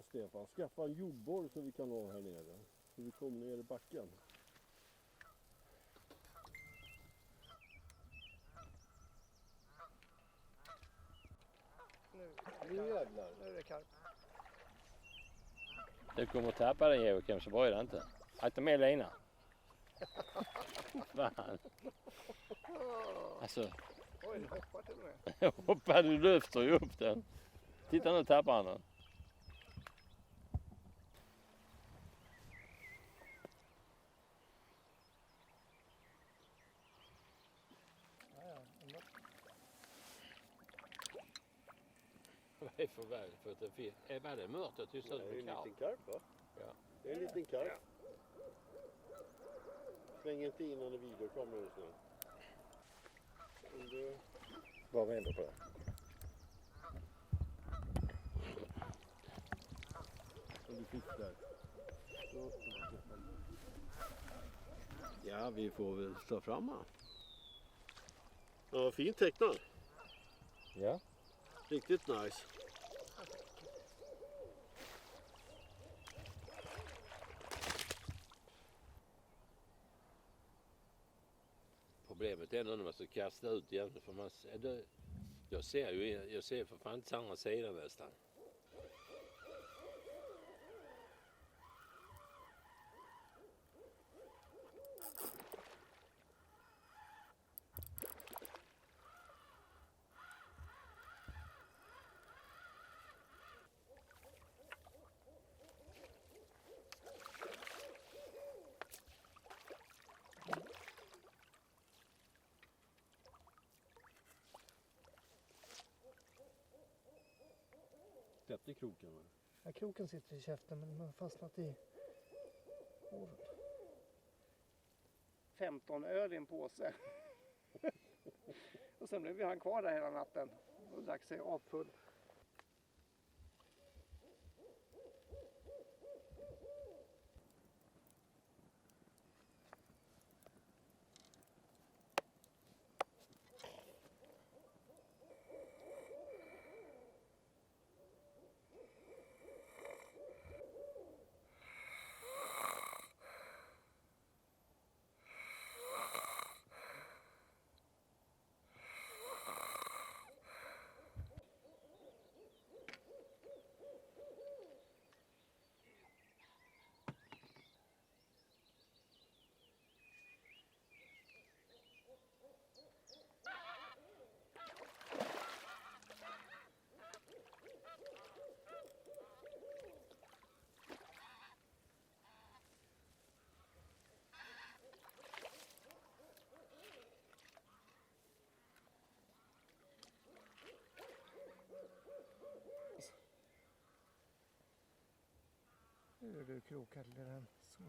Stefan. Skaffa en jordborr så vi kan ha här nere. Så vi kommer ner i backen. Nu jävlar. Nu är det karp. Du kommer att tappa den Joakim, så bra är det inte. Akta med lina. Fan. Alltså. Oj, den hoppar till och med. Jag hoppade, du lyfter ju upp den. Titta nu, tappar han den. Vad är för väg för att det finns? Är det mörkt och tyst? Det är en liten karp, va? Ja. Det är en liten karp. Släng inte in den i videokameran just nu. Vad vänder på det? Om du fiskar. Ja, vi får väl ta fram han. Ja, fint tecknad. Ja. Riktigt nice. Problemet är när man ska kasta ut igen. För man, jag ser för fan inte andra sidan nästan. Släpp i kroken, va? Ja, kroken sitter i käften men den har fastnat i hoven. 15 öl i en påse. Och sen blev han kvar där hela natten och drack sig apfull. Nu är du krokad, den så.